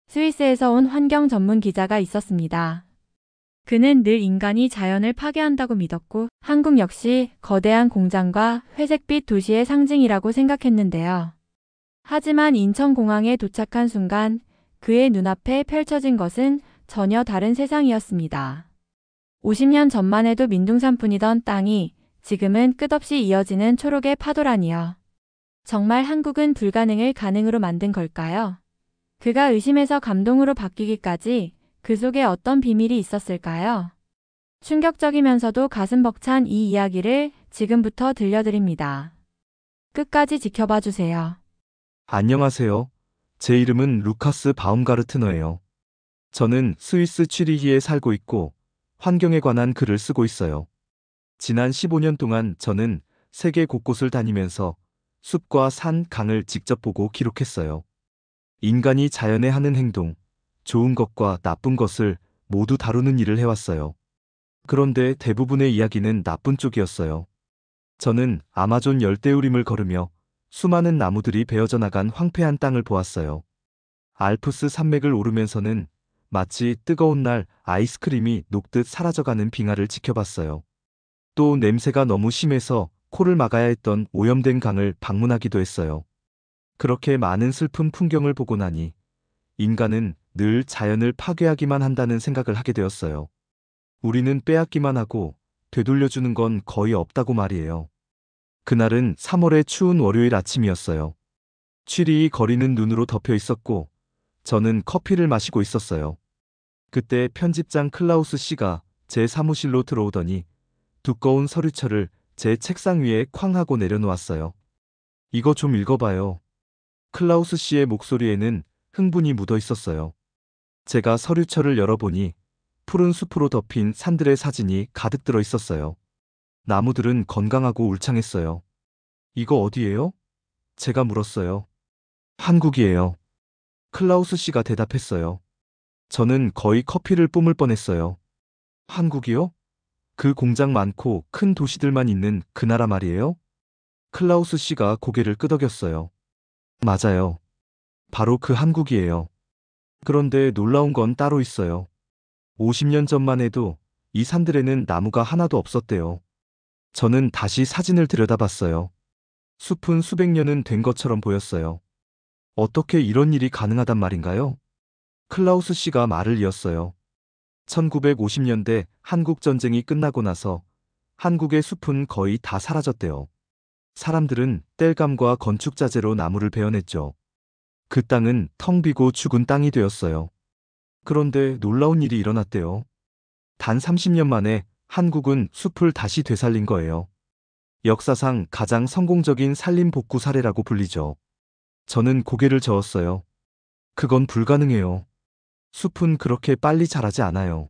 스위스에서 온 환경 전문 기자가 있었습니다. 그는 늘 인간이 자연을 파괴한다고 믿었고 한국 역시 거대한 공장과 회색빛 도시의 상징이라고 생각했는데요. 하지만 인천공항에 도착한 순간 그의 눈앞에 펼쳐진 것은 전혀 다른 세상이었습니다. 50년 전만 해도 민둥산뿐이던 땅이 지금은 끝없이 이어지는 초록의 파도라니요. 정말 한국은 불가능을 가능으로 만든 걸까요? 그가 의심에서 감동으로 바뀌기까지 그 속에 어떤 비밀이 있었을까요? 충격적이면서도 가슴 벅찬 이 이야기를 지금부터 들려드립니다. 끝까지 지켜봐 주세요. 안녕하세요. 제 이름은 루카스 바움가르트너예요. 저는 스위스 취리히에 살고 있고 환경에 관한 글을 쓰고 있어요. 지난 15년 동안 저는 세계 곳곳을 다니면서 숲과 산, 강을 직접 보고 기록했어요. 인간이 자연에 하는 행동, 좋은 것과 나쁜 것을 모두 다루는 일을 해왔어요. 그런데 대부분의 이야기는 나쁜 쪽이었어요. 저는 아마존 열대우림을 걸으며 수많은 나무들이 베어져 나간 황폐한 땅을 보았어요. 알프스 산맥을 오르면서는 마치 뜨거운 날 아이스크림이 녹듯 사라져가는 빙하를 지켜봤어요. 또 냄새가 너무 심해서 코를 막아야 했던 오염된 강을 방문하기도 했어요. 그렇게 많은 슬픈 풍경을 보고 나니 인간은 늘 자연을 파괴하기만 한다는 생각을 하게 되었어요. 우리는 빼앗기만 하고 되돌려주는 건 거의 없다고 말이에요. 그날은 3월의 추운 월요일 아침이었어요. 취리히 거리는 눈으로 덮여 있었고 저는 커피를 마시고 있었어요. 그때 편집장 클라우스 씨가 제 사무실로 들어오더니 두꺼운 서류철을 제 책상 위에 쾅 하고 내려놓았어요. 이거 좀 읽어봐요. 클라우스 씨의 목소리에는 흥분이 묻어 있었어요. 제가 서류철을 열어보니 푸른 숲으로 덮인 산들의 사진이 가득 들어 있었어요. 나무들은 건강하고 울창했어요. 이거 어디예요? 제가 물었어요. 한국이에요. 클라우스 씨가 대답했어요. 저는 거의 커피를 뿜을 뻔했어요. 한국이요? 그 공장 많고 큰 도시들만 있는 그 나라 말이에요? 클라우스 씨가 고개를 끄덕였어요. 맞아요. 바로 그 한국이에요. 그런데 놀라운 건 따로 있어요. 50년 전만 해도 이 산들에는 나무가 하나도 없었대요. 저는 다시 사진을 들여다봤어요. 숲은 수백 년은 된 것처럼 보였어요. 어떻게 이런 일이 가능하단 말인가요? 클라우스 씨가 말을 이었어요. 1950년대 한국 전쟁이 끝나고 나서 한국의 숲은 거의 다 사라졌대요. 사람들은 땔감과 건축 자재로 나무를 베어냈죠. 그 땅은 텅 비고 죽은 땅이 되었어요. 그런데 놀라운 일이 일어났대요. 단 30년 만에 한국은 숲을 다시 되살린 거예요. 역사상 가장 성공적인 산림 복구 사례라고 불리죠. 저는 고개를 저었어요. 그건 불가능해요. 숲은 그렇게 빨리 자라지 않아요.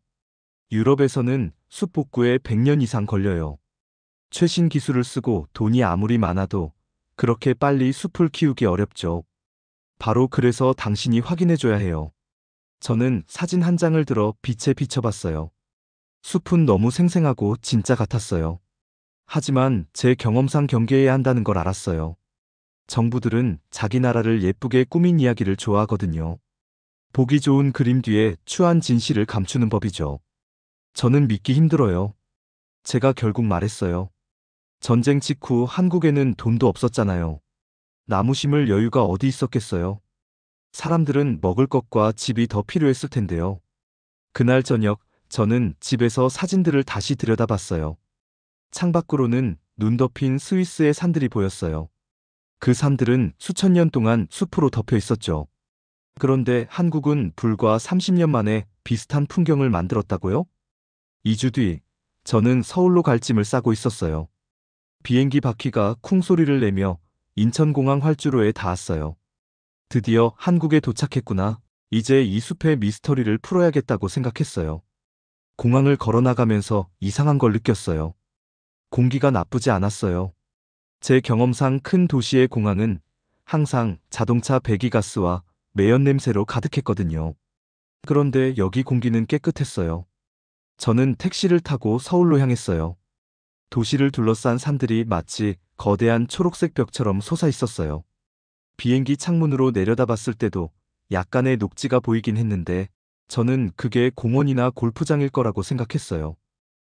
유럽에서는 숲 복구에 100년 이상 걸려요. 최신 기술을 쓰고 돈이 아무리 많아도 그렇게 빨리 숲을 키우기 어렵죠. 바로 그래서 당신이 확인해줘야 해요. 저는 사진 한 장을 들어 빛에 비춰봤어요. 숲은 너무 생생하고 진짜 같았어요. 하지만 제 경험상 경계해야 한다는 걸 알았어요. 정부들은 자기 나라를 예쁘게 꾸민 이야기를 좋아하거든요. 보기 좋은 그림 뒤에 추한 진실을 감추는 법이죠. 저는 믿기 힘들어요. 제가 결국 말했어요. 전쟁 직후 한국에는 돈도 없었잖아요. 나무 심을 여유가 어디 있었겠어요. 사람들은 먹을 것과 집이 더 필요했을 텐데요. 그날 저녁 저는 집에서 사진들을 다시 들여다봤어요. 창밖으로는 눈 덮인 스위스의 산들이 보였어요. 그 산들은 수천 년 동안 숲으로 덮여 있었죠. 그런데 한국은 불과 30년 만에 비슷한 풍경을 만들었다고요? 2주 뒤, 저는 서울로 갈 짐을 싸고 있었어요. 비행기 바퀴가 쿵 소리를 내며 인천공항 활주로에 닿았어요. 드디어 한국에 도착했구나. 이제 이 숲의 미스터리를 풀어야겠다고 생각했어요. 공항을 걸어나가면서 이상한 걸 느꼈어요. 공기가 나쁘지 않았어요. 제 경험상 큰 도시의 공항은 항상 자동차 배기가스와 매연 냄새로 가득했거든요. 그런데 여기 공기는 깨끗했어요. 저는 택시를 타고 서울로 향했어요. 도시를 둘러싼 산들이 마치 거대한 초록색 벽처럼 솟아 있었어요. 비행기 창문으로 내려다봤을 때도 약간의 녹지가 보이긴 했는데 저는 그게 공원이나 골프장일 거라고 생각했어요.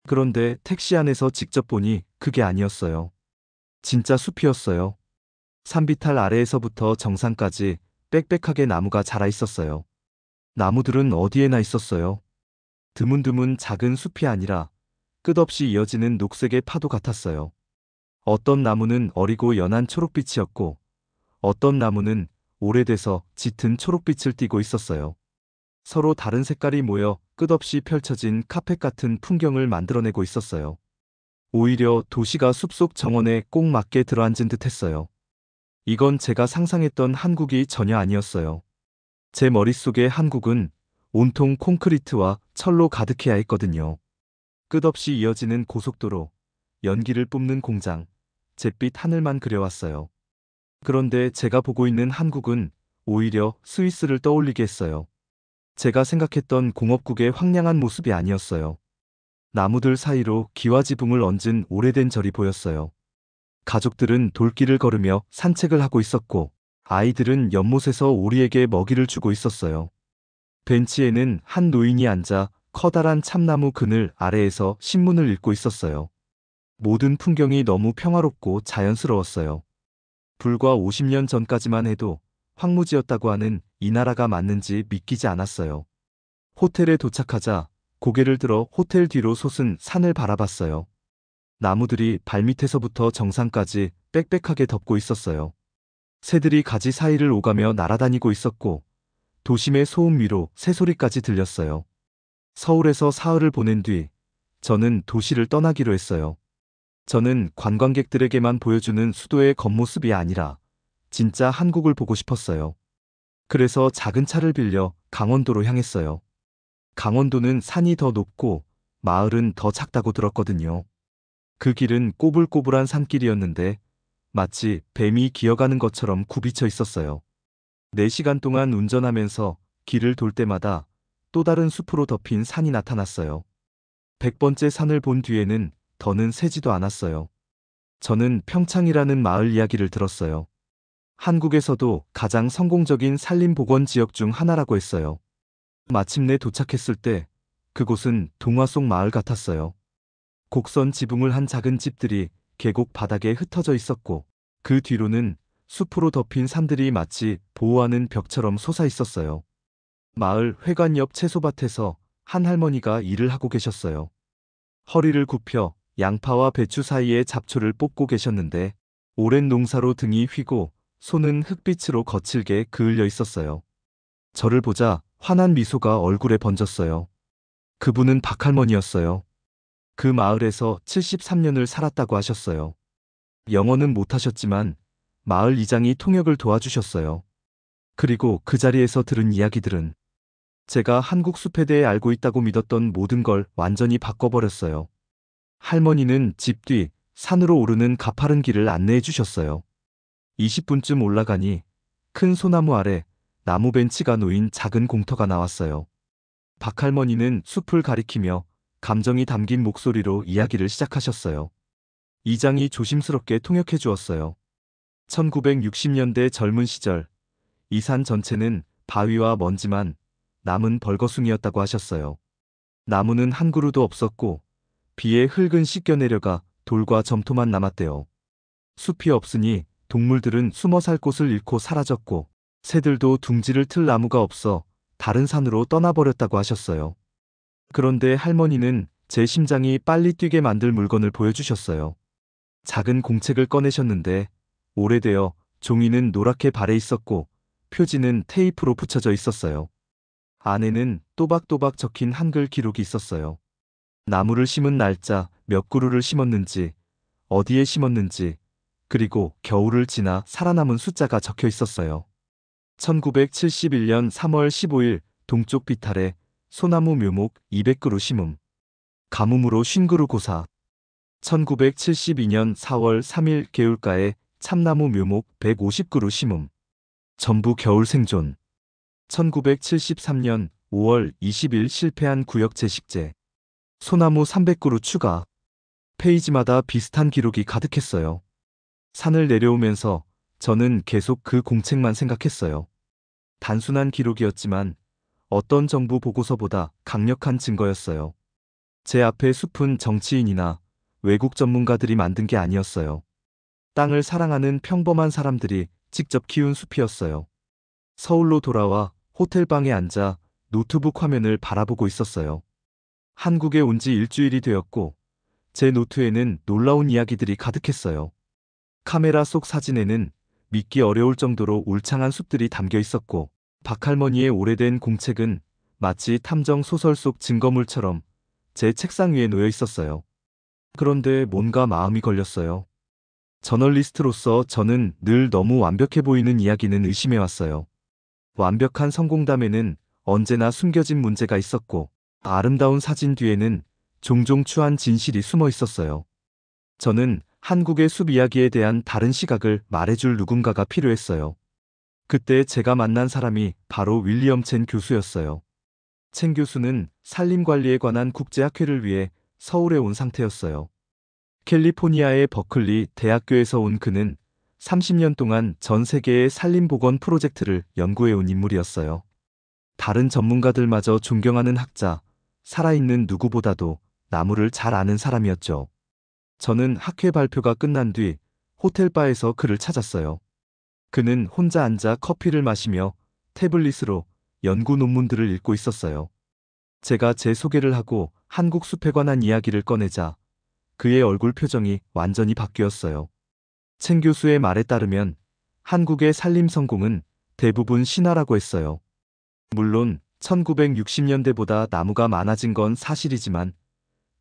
그런데 택시 안에서 직접 보니 그게 아니었어요. 진짜 숲이었어요. 산비탈 아래에서부터 정상까지 빽빽하게 나무가 자라 있었어요. 나무들은 어디에나 있었어요. 드문드문 작은 숲이 아니라 끝없이 이어지는 녹색의 파도 같았어요. 어떤 나무는 어리고 연한 초록빛이었고 어떤 나무는 오래돼서 짙은 초록빛을 띠고 있었어요. 서로 다른 색깔이 모여 끝없이 펼쳐진 카펫 같은 풍경을 만들어내고 있었어요. 오히려 도시가 숲속 정원에 꼭 맞게 들어앉은 듯 했어요. 이건 제가 상상했던 한국이 전혀 아니었어요. 제 머릿속의 한국은 온통 콘크리트와 철로 가득해야 했거든요. 끝없이 이어지는 고속도로, 연기를 뿜는 공장, 잿빛 하늘만 그려왔어요. 그런데 제가 보고 있는 한국은 오히려 스위스를 떠올리게 했어요. 제가 생각했던 공업국의 황량한 모습이 아니었어요. 나무들 사이로 기와지붕을 얹은 오래된 절이 보였어요. 가족들은 돌길을 걸으며 산책을 하고 있었고 아이들은 연못에서 오리에게 먹이를 주고 있었어요. 벤치에는 한 노인이 앉아 커다란 참나무 그늘 아래에서 신문을 읽고 있었어요. 모든 풍경이 너무 평화롭고 자연스러웠어요. 불과 50년 전까지만 해도 황무지였다고 하는 이 나라가 맞는지 믿기지 않았어요. 호텔에 도착하자 고개를 들어 호텔 뒤로 솟은 산을 바라봤어요. 나무들이 발밑에서부터 정상까지 빽빽하게 덮고 있었어요. 새들이 가지 사이를 오가며 날아다니고 있었고 도심의 소음 위로 새소리까지 들렸어요. 서울에서 사흘을 보낸 뒤 저는 도시를 떠나기로 했어요. 저는 관광객들에게만 보여주는 수도의 겉모습이 아니라 진짜 한국을 보고 싶었어요. 그래서 작은 차를 빌려 강원도로 향했어요. 강원도는 산이 더 높고 마을은 더 작다고 들었거든요. 그 길은 꼬불꼬불한 산길이었는데 마치 뱀이 기어가는 것처럼 굽이쳐 있었어요. 4시간 동안 운전하면서 길을 돌 때마다 또 다른 숲으로 덮인 산이 나타났어요. 100번째 산을 본 뒤에는 더는 세지도 않았어요. 저는 평창이라는 마을 이야기를 들었어요. 한국에서도 가장 성공적인 산림복원 지역 중 하나라고 했어요. 마침내 도착했을 때 그곳은 동화 속 마을 같았어요. 곡선 지붕을 한 작은 집들이 계곡 바닥에 흩어져 있었고 그 뒤로는 숲으로 덮인 산들이 마치 보호하는 벽처럼 솟아 있었어요. 마을 회관 옆 채소밭에서 한 할머니가 일을 하고 계셨어요. 허리를 굽혀 양파와 배추 사이에 잡초를 뽑고 계셨는데 오랜 농사로 등이 휘고 손은 흙빛으로 거칠게 그을려 있었어요. 저를 보자 환한 미소가 얼굴에 번졌어요. 그분은 박할머니였어요. 그 마을에서 73년을 살았다고 하셨어요. 영어는 못하셨지만 마을 이장이 통역을 도와주셨어요. 그리고 그 자리에서 들은 이야기들은 제가 한국 숲에 대해 알고 있다고 믿었던 모든 걸 완전히 바꿔버렸어요. 할머니는 집 뒤 산으로 오르는 가파른 길을 안내해 주셨어요. 20분쯤 올라가니 큰 소나무 아래 나무 벤치가 놓인 작은 공터가 나왔어요. 박할머니는 숲을 가리키며 감정이 담긴 목소리로 이야기를 시작하셨어요. 이장이 조심스럽게 통역해 주었어요. 1960년대 젊은 시절 이 산 전체는 바위와 먼지만 남은 벌거숭이였다고 하셨어요. 나무는 한 그루도 없었고 비에 흙은 씻겨 내려가 돌과 점토만 남았대요. 숲이 없으니 동물들은 숨어 살 곳을 잃고 사라졌고 새들도 둥지를 틀 나무가 없어 다른 산으로 떠나버렸다고 하셨어요. 그런데 할머니는 제 심장이 빨리 뛰게 만들 물건을 보여주셨어요. 작은 공책을 꺼내셨는데 오래되어 종이는 노랗게 발해 있었고 표지는 테이프로 붙여져 있었어요. 안에는 또박또박 적힌 한글 기록이 있었어요. 나무를 심은 날짜, 몇 그루를 심었는지, 어디에 심었는지, 그리고 겨울을 지나 살아남은 숫자가 적혀 있었어요. 1971년 3월 15일 동쪽 비탈에 소나무 묘목 200그루 심음. 가뭄으로 50그루 고사. 1972년 4월 3일 개울가에 참나무 묘목 150그루 심음. 전부 겨울 생존. 1973년 5월 20일 실패한 구역 재식재. 소나무 300그루 추가. 페이지마다 비슷한 기록이 가득했어요. 산을 내려오면서 저는 계속 그 공책만 생각했어요. 단순한 기록이었지만 어떤 정부 보고서보다 강력한 증거였어요. 제 앞에 숲은 정치인이나 외국 전문가들이 만든 게 아니었어요. 땅을 사랑하는 평범한 사람들이 직접 키운 숲이었어요. 서울로 돌아와 호텔방에 앉아 노트북 화면을 바라보고 있었어요. 한국에 온 지 일주일이 되었고 제 노트에는 놀라운 이야기들이 가득했어요. 카메라 속 사진에는 믿기 어려울 정도로 울창한 숲들이 담겨 있었고 박할머니의 오래된 공책은 마치 탐정 소설 속 증거물처럼 제 책상 위에 놓여 있었어요. 그런데 뭔가 마음이 걸렸어요. 저널리스트로서 저는 늘 너무 완벽해 보이는 이야기는 의심해왔어요. 완벽한 성공담에는 언제나 숨겨진 문제가 있었고 아름다운 사진 뒤에는 종종 추한 진실이 숨어 있었어요. 저는 한국의 숲 이야기에 대한 다른 시각을 말해줄 누군가가 필요했어요. 그때 제가 만난 사람이 바로 윌리엄 첸 교수였어요. 첸 교수는 산림관리에 관한 국제학회를 위해 서울에 온 상태였어요. 캘리포니아의 버클리 대학교에서 온 그는 30년 동안 전 세계의 산림보건 프로젝트를 연구해온 인물이었어요. 다른 전문가들마저 존경하는 학자, 살아있는 누구보다도 나무를 잘 아는 사람이었죠. 저는 학회 발표가 끝난 뒤 호텔바에서 그를 찾았어요. 그는 혼자 앉아 커피를 마시며 태블릿으로 연구 논문들을 읽고 있었어요. 제가 제 소개를 하고 한국 숲에 관한 이야기를 꺼내자 그의 얼굴 표정이 완전히 바뀌었어요. 첸 교수의 말에 따르면 한국의 산림 성공은 대부분 신화라고 했어요. 물론 1960년대보다 나무가 많아진 건 사실이지만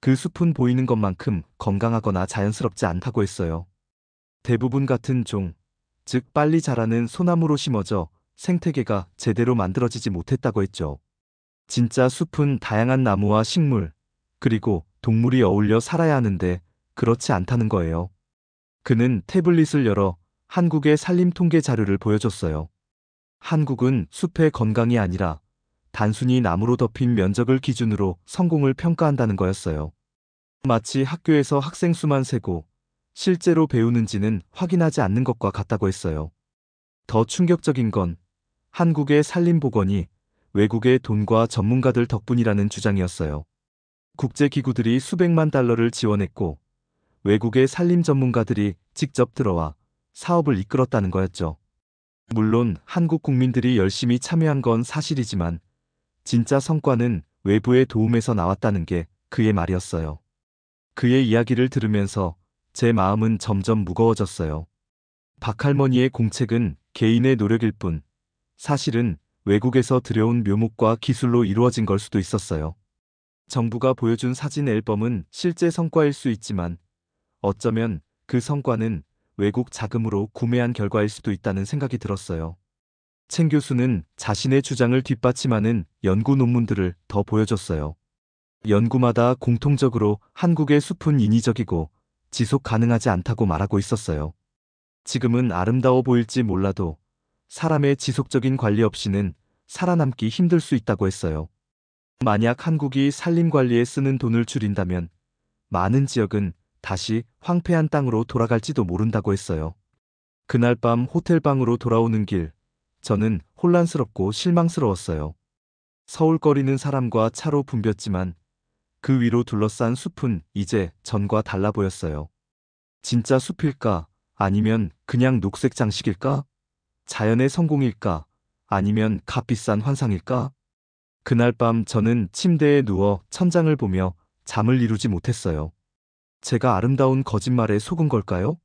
그 숲은 보이는 것만큼 건강하거나 자연스럽지 않다고 했어요. 대부분 같은 종, 즉 빨리 자라는 소나무로 심어져 생태계가 제대로 만들어지지 못했다고 했죠. 진짜 숲은 다양한 나무와 식물, 그리고 동물이 어울려 살아야 하는데 그렇지 않다는 거예요. 그는 태블릿을 열어 한국의 산림 통계 자료를 보여줬어요. 한국은 숲의 건강이 아니라 단순히 나무로 덮인 면적을 기준으로 성공을 평가한다는 거였어요. 마치 학교에서 학생 수만 세고 실제로 배우는지는 확인하지 않는 것과 같다고 했어요. 더 충격적인 건 한국의 산림보건이 외국의 돈과 전문가들 덕분이라는 주장이었어요. 국제기구들이 수백만 달러를 지원했고 외국의 산림 전문가들이 직접 들어와 사업을 이끌었다는 거였죠. 물론 한국 국민들이 열심히 참여한 건 사실이지만 진짜 성과는 외부의 도움에서 나왔다는 게 그의 말이었어요. 그의 이야기를 들으면서 제 마음은 점점 무거워졌어요. 박할머니의 공책은 개인의 노력일 뿐 사실은 외국에서 들여온 묘목과 기술로 이루어진 걸 수도 있었어요. 정부가 보여준 사진 앨범은 실제 성과일 수 있지만 어쩌면 그 성과는 외국 자금으로 구매한 결과일 수도 있다는 생각이 들었어요. 첸 교수는 자신의 주장을 뒷받침하는 연구 논문들을 더 보여줬어요. 연구마다 공통적으로 한국의 숲은 인위적이고 지속 가능하지 않다고 말하고 있었어요. 지금은 아름다워 보일지 몰라도 사람의 지속적인 관리 없이는 살아남기 힘들 수 있다고 했어요. 만약 한국이 산림 관리에 쓰는 돈을 줄인다면 많은 지역은 다시 황폐한 땅으로 돌아갈지도 모른다고 했어요. 그날 밤 호텔방으로 돌아오는 길, 저는 혼란스럽고 실망스러웠어요. 서울 거리는 사람과 차로 붐볐지만 그 위로 둘러싼 숲은 이제 전과 달라 보였어요. 진짜 숲일까? 아니면 그냥 녹색 장식일까? 자연의 성공일까? 아니면 값비싼 환상일까? 그날 밤 저는 침대에 누워 천장을 보며 잠을 이루지 못했어요. 제가 아름다운 거짓말에 속은 걸까요?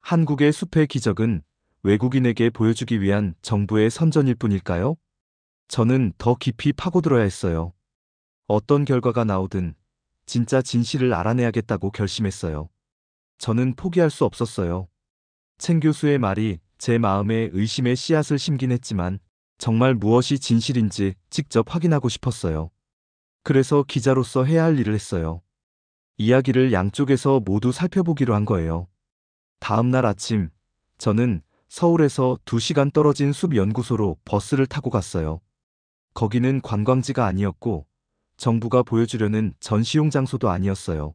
한국의 숲의 기적은 외국인에게 보여주기 위한 정부의 선전일 뿐일까요? 저는 더 깊이 파고들어야 했어요. 어떤 결과가 나오든 진짜 진실을 알아내야겠다고 결심했어요. 저는 포기할 수 없었어요. 첸 교수의 말이 제 마음에 의심의 씨앗을 심긴 했지만 정말 무엇이 진실인지 직접 확인하고 싶었어요. 그래서 기자로서 해야 할 일을 했어요. 이야기를 양쪽에서 모두 살펴보기로 한 거예요. 다음 날 아침, 저는 서울에서 2시간 떨어진 숲 연구소로 버스를 타고 갔어요. 거기는 관광지가 아니었고 정부가 보여주려는 전시용 장소도 아니었어요.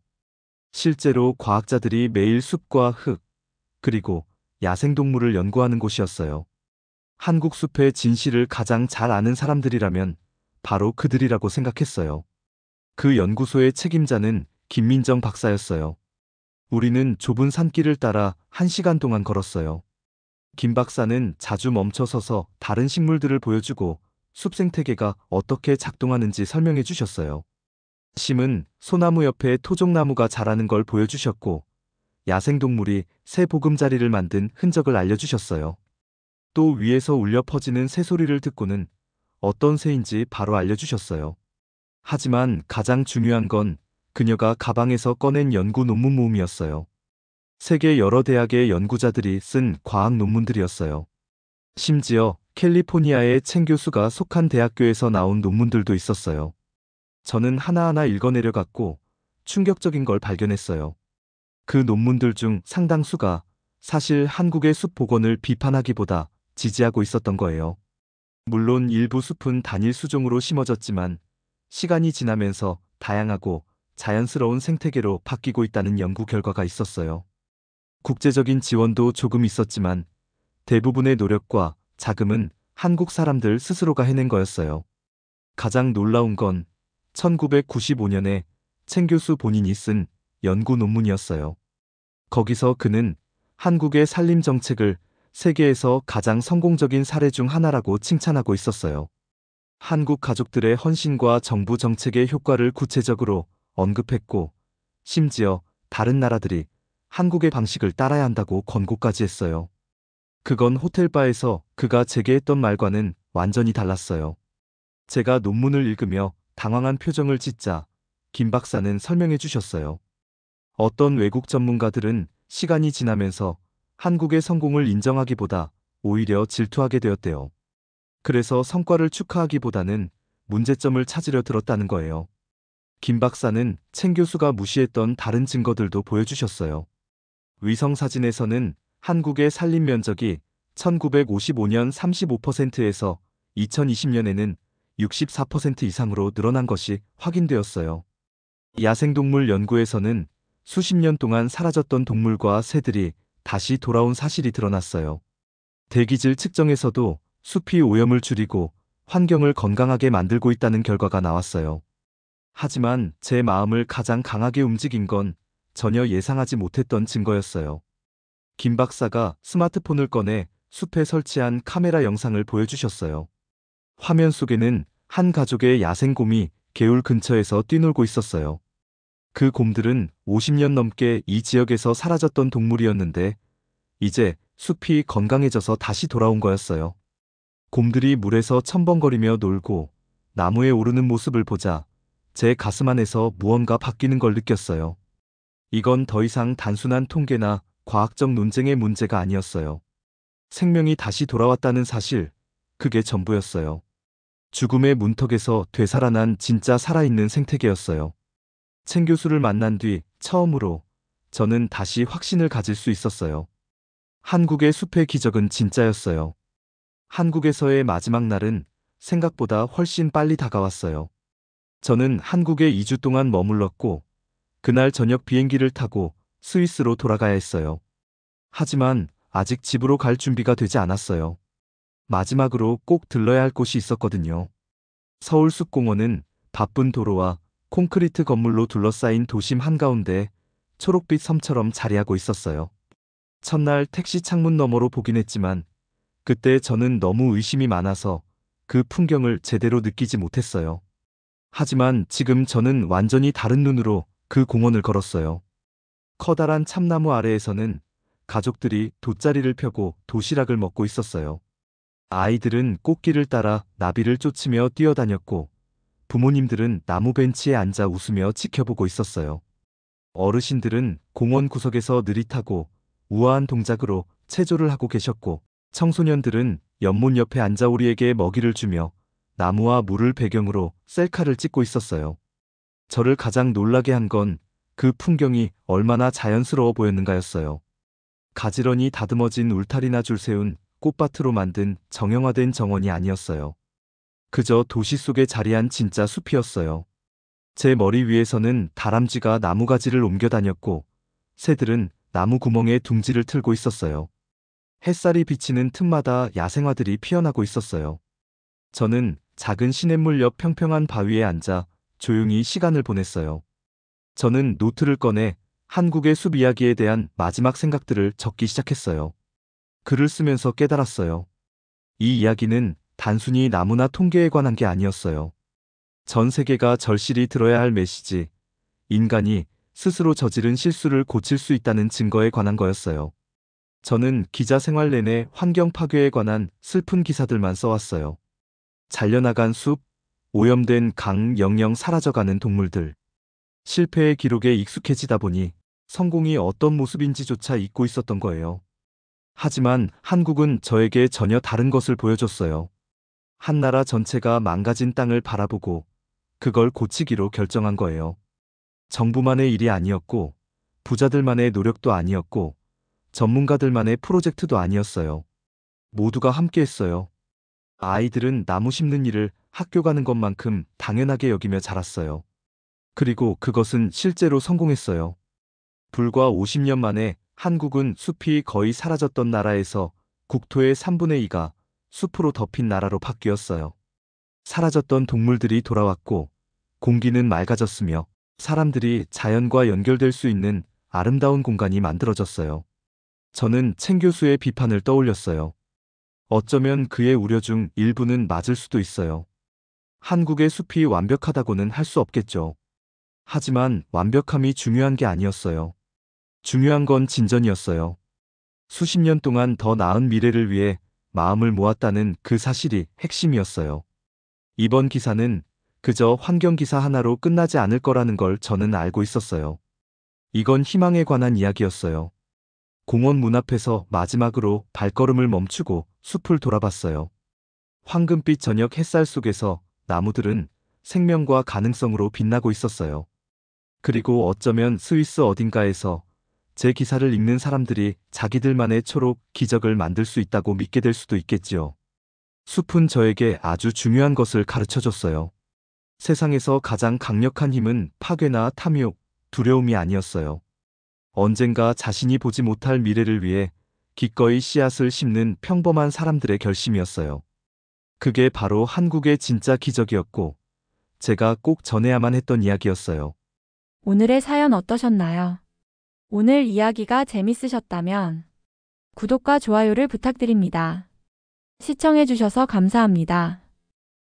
실제로 과학자들이 매일 숲과 흙, 그리고 야생동물을 연구하는 곳이었어요. 한국 숲의 진실을 가장 잘 아는 사람들이라면 바로 그들이라고 생각했어요. 그 연구소의 책임자는 김민정 박사였어요. 우리는 좁은 산길을 따라 1시간 동안 걸었어요. 김 박사는 자주 멈춰서서 다른 식물들을 보여주고 숲 생태계가 어떻게 작동하는지 설명해 주셨어요. 심은 소나무 옆에 토종나무가 자라는 걸 보여주셨고, 야생동물이 새 보금자리를 만든 흔적을 알려주셨어요. 또 위에서 울려 퍼지는 새소리를 듣고는 어떤 새인지 바로 알려주셨어요. 하지만 가장 중요한 건 그녀가 가방에서 꺼낸 연구 논문 모음이었어요. 세계 여러 대학의 연구자들이 쓴 과학 논문들이었어요. 심지어 캘리포니아의 첸 교수가 속한 대학교에서 나온 논문들도 있었어요. 저는 하나하나 읽어내려갔고 충격적인 걸 발견했어요. 그 논문들 중 상당수가 사실 한국의 숲 복원을 비판하기보다 지지하고 있었던 거예요. 물론 일부 숲은 단일 수종으로 심어졌지만 시간이 지나면서 다양하고 자연스러운 생태계로 바뀌고 있다는 연구 결과가 있었어요. 국제적인 지원도 조금 있었지만 대부분의 노력과 자금은 한국 사람들 스스로가 해낸 거였어요. 가장 놀라운 건 1995년에 첸 교수 본인이 쓴 연구 논문이었어요. 거기서 그는 한국의 산림 정책을 세계에서 가장 성공적인 사례 중 하나라고 칭찬하고 있었어요. 한국 가족들의 헌신과 정부 정책의 효과를 구체적으로 언급했고, 심지어 다른 나라들이 한국의 방식을 따라야 한다고 권고까지 했어요. 그건 호텔바에서 그가 제게 했던 말과는 완전히 달랐어요. 제가 논문을 읽으며 당황한 표정을 짓자 김 박사는 설명해 주셨어요. 어떤 외국 전문가들은 시간이 지나면서 한국의 성공을 인정하기보다 오히려 질투하게 되었대요. 그래서 성과를 축하하기보다는 문제점을 찾으려 들었다는 거예요. 김 박사는 첸 교수가 무시했던 다른 증거들도 보여주셨어요. 위성사진에서는 한국의 산림 면적이 1955년 35%에서 2020년에는 64% 이상으로 늘어난 것이 확인되었어요. 야생동물 연구에서는 수십 년 동안 사라졌던 동물과 새들이 다시 돌아온 사실이 드러났어요. 대기질 측정에서도 숲이 오염을 줄이고 환경을 건강하게 만들고 있다는 결과가 나왔어요. 하지만 제 마음을 가장 강하게 움직인 건 전혀 예상하지 못했던 증거였어요. 김 박사가 스마트폰을 꺼내 숲에 설치한 카메라 영상을 보여주셨어요. 화면 속에는 한 가족의 야생곰이 개울 근처에서 뛰놀고 있었어요. 그 곰들은 50년 넘게 이 지역에서 사라졌던 동물이었는데 이제 숲이 건강해져서 다시 돌아온 거였어요. 곰들이 물에서 첨벙거리며 놀고 나무에 오르는 모습을 보자 제 가슴 안에서 무언가 바뀌는 걸 느꼈어요. 이건 더 이상 단순한 통계나 과학적 논쟁의 문제가 아니었어요. 생명이 다시 돌아왔다는 사실, 그게 전부였어요. 죽음의 문턱에서 되살아난 진짜 살아있는 생태계였어요. 첸 교수를 만난 뒤 처음으로 저는 다시 확신을 가질 수 있었어요. 한국의 숲의 기적은 진짜였어요. 한국에서의 마지막 날은 생각보다 훨씬 빨리 다가왔어요. 저는 한국에 2주 동안 머물렀고 그날 저녁 비행기를 타고 스위스로 돌아가야 했어요. 하지만 아직 집으로 갈 준비가 되지 않았어요. 마지막으로 꼭 들러야 할 곳이 있었거든요. 서울숲공원은 바쁜 도로와 콘크리트 건물로 둘러싸인 도심 한가운데 초록빛 섬처럼 자리하고 있었어요. 첫날 택시 창문 너머로 보긴 했지만 그때 저는 너무 의심이 많아서 그 풍경을 제대로 느끼지 못했어요. 하지만 지금 저는 완전히 다른 눈으로 그 공원을 걸었어요. 커다란 참나무 아래에서는 가족들이 돗자리를 펴고 도시락을 먹고 있었어요. 아이들은 꽃길을 따라 나비를 쫓으며 뛰어다녔고 부모님들은 나무 벤치에 앉아 웃으며 지켜보고 있었어요. 어르신들은 공원 구석에서 느릿하고 우아한 동작으로 체조를 하고 계셨고 청소년들은 연못 옆에 앉아 우리에게 먹이를 주며 나무와 물을 배경으로 셀카를 찍고 있었어요. 저를 가장 놀라게 한 건 그 풍경이 얼마나 자연스러워 보였는가였어요. 가지런히 다듬어진 울타리나 줄 세운 꽃밭으로 만든 정형화된 정원이 아니었어요. 그저 도시 속에 자리한 진짜 숲이었어요. 제 머리 위에서는 다람쥐가 나무가지를 옮겨 다녔고 새들은 나무 구멍에 둥지를 틀고 있었어요. 햇살이 비치는 틈마다 야생화들이 피어나고 있었어요. 저는 작은 시냇물 옆 평평한 바위에 앉아 조용히 시간을 보냈어요. 저는 노트를 꺼내 한국의 숲 이야기에 대한 마지막 생각들을 적기 시작했어요. 글을 쓰면서 깨달았어요. 이 이야기는 단순히 나무나 통계에 관한 게 아니었어요. 전 세계가 절실히 들어야 할 메시지, 인간이 스스로 저지른 실수를 고칠 수 있다는 증거에 관한 거였어요. 저는 기자 생활 내내 환경 파괴에 관한 슬픈 기사들만 써왔어요. 잘려나간 숲, 오염된 강, 영영 사라져가는 동물들. 실패의 기록에 익숙해지다 보니 성공이 어떤 모습인지조차 잊고 있었던 거예요. 하지만 한국은 저에게 전혀 다른 것을 보여줬어요. 한 나라 전체가 망가진 땅을 바라보고 그걸 고치기로 결정한 거예요. 정부만의 일이 아니었고, 부자들만의 노력도 아니었고, 전문가들만의 프로젝트도 아니었어요. 모두가 함께 했어요. 아이들은 나무 심는 일을 학교 가는 것만큼 당연하게 여기며 자랐어요. 그리고 그것은 실제로 성공했어요. 불과 50년 만에 한국은 숲이 거의 사라졌던 나라에서 국토의 3분의 2가 숲으로 덮인 나라로 바뀌었어요. 사라졌던 동물들이 돌아왔고, 공기는 맑아졌으며, 사람들이 자연과 연결될 수 있는 아름다운 공간이 만들어졌어요. 저는 첸 교수의 비판을 떠올렸어요. 어쩌면 그의 우려 중 일부는 맞을 수도 있어요. 한국의 숲이 완벽하다고는 할 수 없겠죠. 하지만 완벽함이 중요한 게 아니었어요. 중요한 건 진전이었어요. 수십 년 동안 더 나은 미래를 위해 마음을 모았다는 그 사실이 핵심이었어요. 이번 기사는 그저 환경 기사 하나로 끝나지 않을 거라는 걸 저는 알고 있었어요. 이건 희망에 관한 이야기였어요. 공원 문 앞에서 마지막으로 발걸음을 멈추고 숲을 돌아봤어요. 황금빛 저녁 햇살 속에서 나무들은 생명과 가능성으로 빛나고 있었어요. 그리고 어쩌면 스위스 어딘가에서 제 기사를 읽는 사람들이 자기들만의 초록 기적을 만들 수 있다고 믿게 될 수도 있겠지요. 숲은 저에게 아주 중요한 것을 가르쳐 줬어요. 세상에서 가장 강력한 힘은 파괴나 탐욕, 두려움이 아니었어요. 언젠가 자신이 보지 못할 미래를 위해 기꺼이 씨앗을 심는 평범한 사람들의 결심이었어요. 그게 바로 한국의 진짜 기적이었고, 제가 꼭 전해야만 했던 이야기였어요. 오늘의 사연 어떠셨나요? 오늘 이야기가 재밌으셨다면 구독과 좋아요를 부탁드립니다. 시청해주셔서 감사합니다.